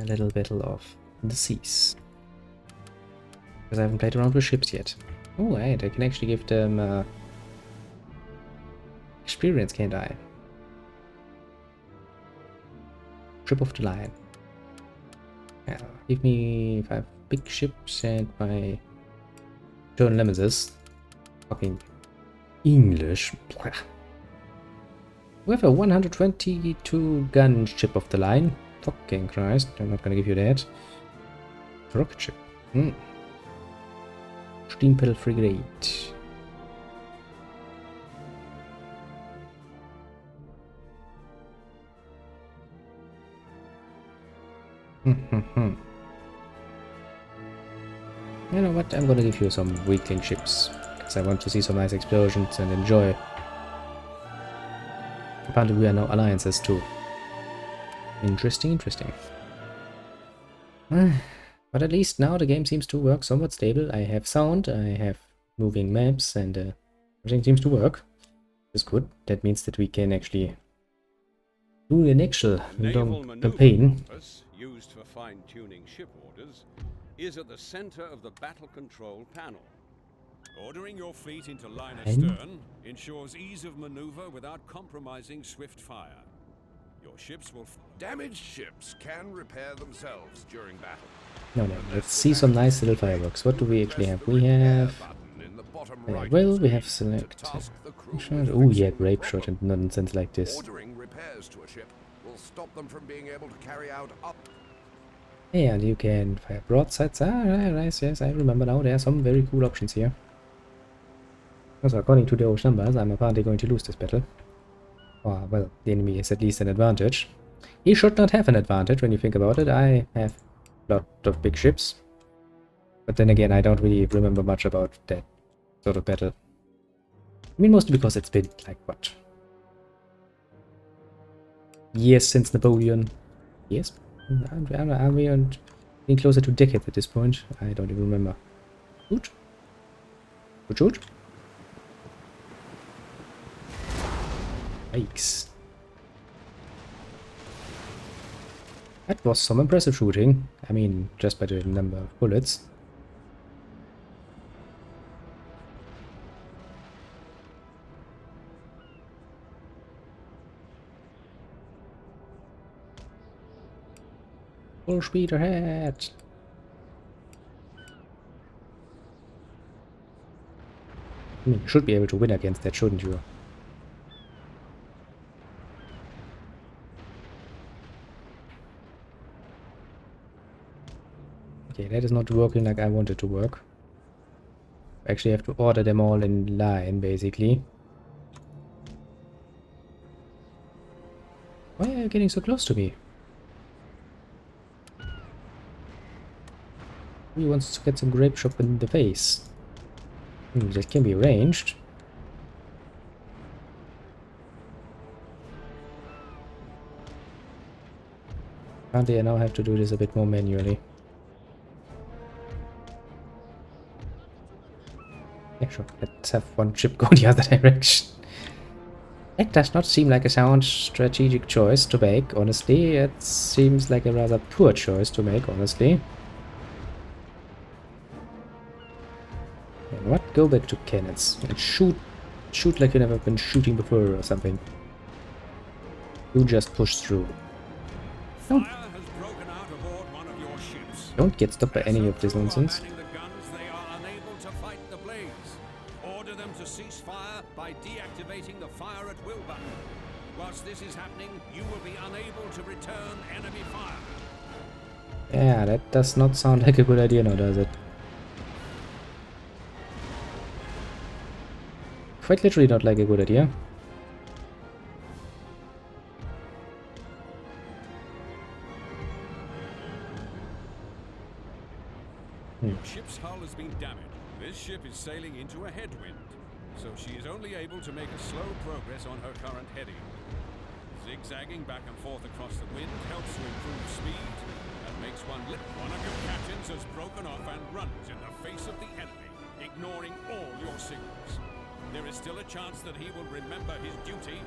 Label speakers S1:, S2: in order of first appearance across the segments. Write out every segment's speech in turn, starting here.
S1: a little battle of the seas. Because I haven't played around with ships yet. Oh, right, I can actually give them experience, can't I? Ship of the line. Yeah, give me 5 big ships and my turn nemesis. Fucking English. Blah. We have a 122 gun ship of the line. Fucking Christ, I'm not gonna give you that. Rocket ship. Steam frigate. You know what, I'm gonna give you some weakling ships. Because I want to see some nice explosions and enjoy. Apparently we are now alliances too. Interesting, interesting. But at least now the game seems to work somewhat stable. I have sound, I have moving maps, and everything seems to work. That's good. That means that we can actually do an actual long campaign.
S2: Used for fine-tuning ship orders is at the center of the battle control panel. Ordering your fleet into line astern ensures ease of maneuver without compromising swift fire. Your ships will...
S3: Damaged ships can repair themselves during battle.
S1: No, let's see some nice little fireworks. What do we actually have? We have... well, we have select... oh yeah, grape shot and nonsense like this.
S3: Ordering repairs to a ship will stop them from being able to carry out
S1: Yeah, and you can fire broadsides. Ah, nice, yes, I remember now. There are some very cool options here. Also, according to the old numbers, I'm apparently going to lose this battle. Or, well, the enemy has at least an advantage. He should not have an advantage when you think about it. I have a lot of big ships. But then again, I don't really remember much about that sort of battle. I mean, mostly because it's been, like, what? Years since Napoleon. Yes? Are we getting closer to decades at this point? I don't even remember. Shoot. Shoot. Yikes. That was some impressive shooting. I mean, just by the number of bullets. Full speed ahead. I mean, you should be able to win against that, shouldn't you? Okay, that is not working like I wanted to work. I actually have to order them all in line, basically. Why are you getting so close to me? He wants to get some grape shot in the face. That can be arranged. Apparently I now have to do this a bit more manually. Yeah, sure. Let's have one ship go the other direction. That does not seem like a sound strategic choice to make, honestly. It seems like a rather poor choice to make, honestly. And what? Go back to cannons and shoot like you've never been shooting before or something. You just push through. Don't get stopped by any of this nonsense.
S2: Order them to cease fire by deactivating the fire at will button. Whilst this is happening, you will be unable to return enemy fire.
S1: Yeah, that does not sound like a good idea now, does it? Quite literally not like a good idea.
S2: Your ship's hull has been damaged. This ship is sailing into a headwind, so she is only able to make a slow progress on her current heading. Zigzagging back and forth across the wind helps to improve speed and makes one lip. One of your captains has broken off and runs in the face of the enemy, ignoring all your signals. There is still a chance that he will remember his duty,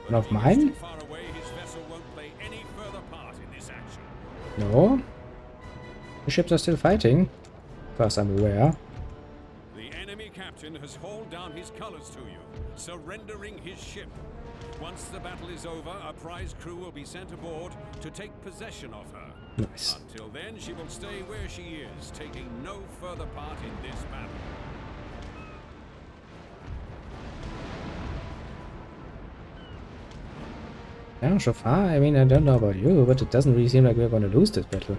S2: but
S1: Not mine?
S2: far away, his vessel won't play any further part in this action.
S1: No. The ships are still fighting. As far as I'm aware.
S2: The enemy captain has hauled down his colors to you, surrendering his ship. Once the battle is over, a prize crew will be sent aboard to take possession of her.
S1: Nice.
S2: Until then, she will stay where she is, taking no further part in this battle.
S1: Yeah, so far, I mean, I don't know about you, but it doesn't really seem like we're gonna lose this battle.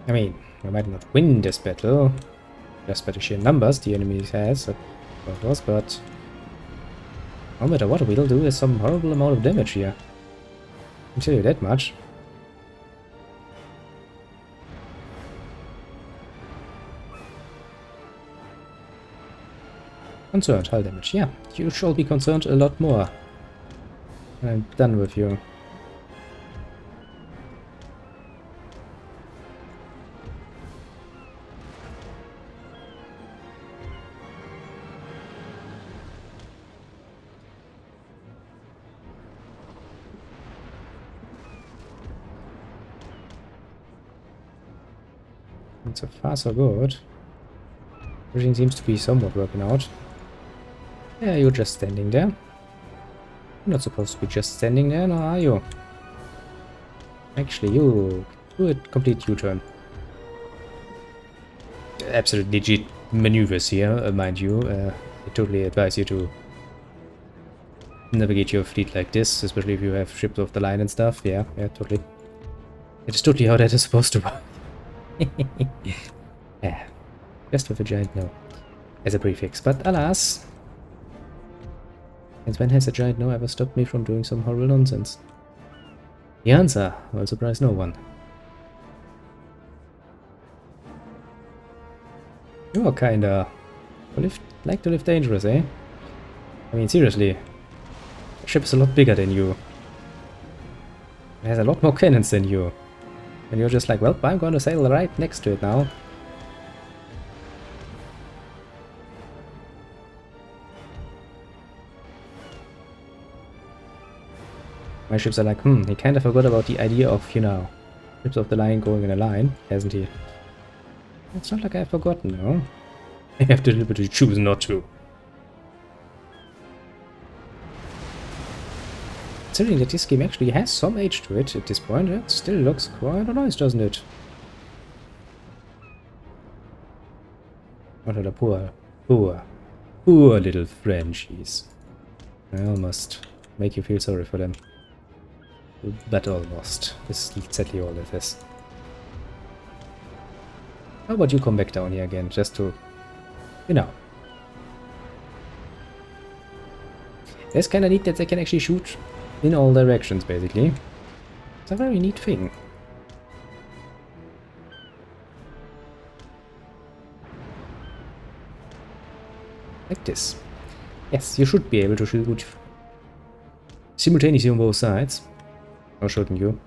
S1: I mean, we might not win this battle, just by the sheer numbers the enemy has, of course, but no matter what, we'll do is some horrible amount of damage here. I can tell you that much. Concerned, hull damage. Yeah, you shall be concerned a lot more. I'm done with you. And so far so good. Everything seems to be somewhat working out. Yeah, you're just standing there. You're not supposed to be just standing there, no, are you? Actually, you do a complete U-turn. Absolute legit maneuvers here, mind you. I totally advise you to navigate your fleet like this, especially if you have ships off the line and stuff. Yeah, totally. It is totally how that is supposed to work. Yeah, just with a giant no as a prefix. But alas, since when has a giant no ever stopped me from doing some horrible nonsense? The answer will surprise no one. You're kinda like to live dangerous, eh? I mean, seriously, the ship is a lot bigger than you. It has a lot more cannons than you. And you're just like, well, I'm gonna sail right next to it now. My ships are like, he kinda forgot about the idea of, you know, ships of the line going in a line, hasn't he? It's not like I've forgotten, no. I have deliberately choose not to. Considering that this game actually has some age to it at this point, it still looks quite nice, doesn't it? What a poor little Frenchies. I almost make you feel sorry for them. But almost. This is exactly all it is. How about you come back down here again, just to, you know. It's kinda neat that they can actually shoot in all directions, basically. It's a very neat thing. Like this. Yes, you should be able to shoot simultaneously on both sides. Or shouldn't you?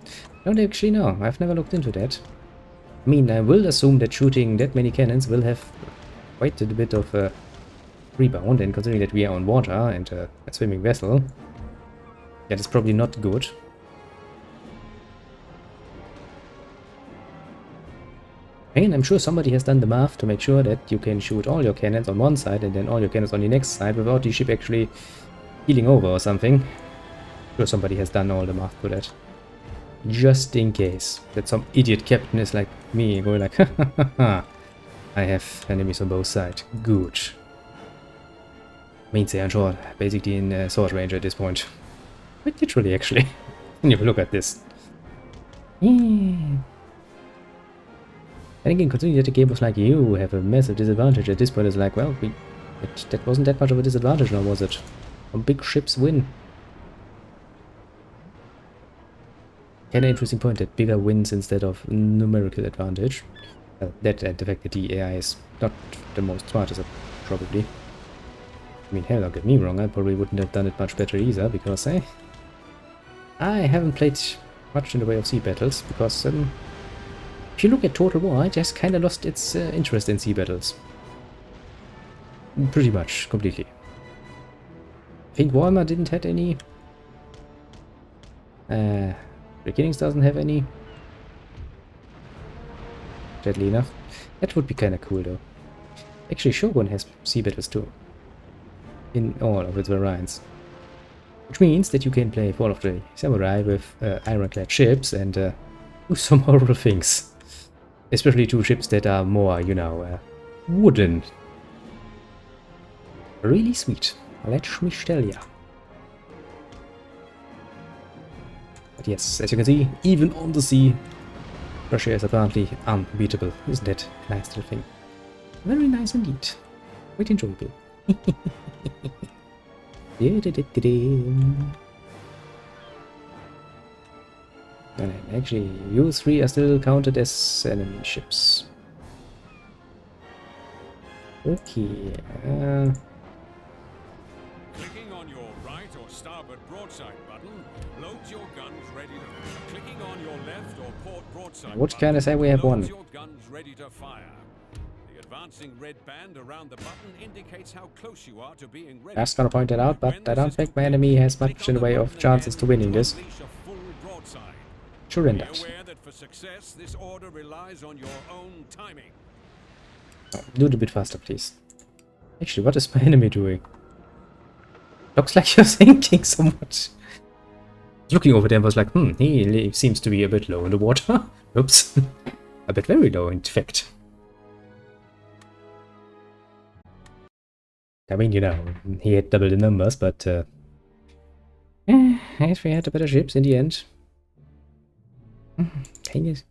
S1: Don't actually know. I've never looked into that. I mean, I will assume that shooting that many cannons will have quite a bit of a rebound, and considering that we are on water and a swimming vessel, that is probably not good. And I'm sure somebody has done the math to make sure that you can shoot all your cannons on one side and then all your cannons on the next side without the ship actually heeling over or something. I'm sure somebody has done all the math for that. Just in case that some idiot captain is like me going like, ha, I have enemies on both sides. Good. Means they are short, basically in sword range at this point. Quite literally, actually. When you look at this. Yeah. And again, considering that the game was like, you have a massive disadvantage at this point, it's like, well, that wasn't that much of a disadvantage now, was it? Some big ships win. Kinda interesting point that bigger wins instead of numerical advantage. That and the fact that the AI is not the most smartest, probably. I mean, hell, don't get me wrong, I probably wouldn't have done it much better either, because I haven't played much in the way of sea battles, because if you look at Total War, it just kinda lost its interest in sea battles. Pretty much, completely. I think Warhammer didn't have any. Beginnings doesn't have any. deadly enough. That would be kinda cool though. Actually, Shogun has sea battles too. In all of its variants. Which means that you can play Fall of the Samurai with ironclad ships and do some horrible things. Especially two ships that are more, you know, wooden. Really sweet. Let me tell ya. But yes, as you can see, even on the sea, Russia is apparently unbeatable. Isn't that a nice little thing? Very nice indeed. Quite enjoyable. And actually, you three are still counted as enemy ships. Okay.
S2: Clicking on your right or starboard broadside button loads your guns ready to. Clicking on your left or port broadside
S1: What
S2: button
S1: can I say? We have
S2: loads
S1: one.
S2: your guns ready to fire. The advancing red band around the button indicates how close you are to being ready.
S1: Just gonna point that out, but I don't think my enemy has much in the way of chances to winning this. Surrender.
S2: Be aware that for success, this order relies on your own timing.
S1: Oh, do it a bit faster, please. Actually, what is my enemy doing? Looks like you're thinking so much. Looking over there, I was like, he seems to be a bit low in the water. Oops. A bit very low, in fact. I mean, you know, he had double the numbers, but I guess we had the better ships in the end. Dang it,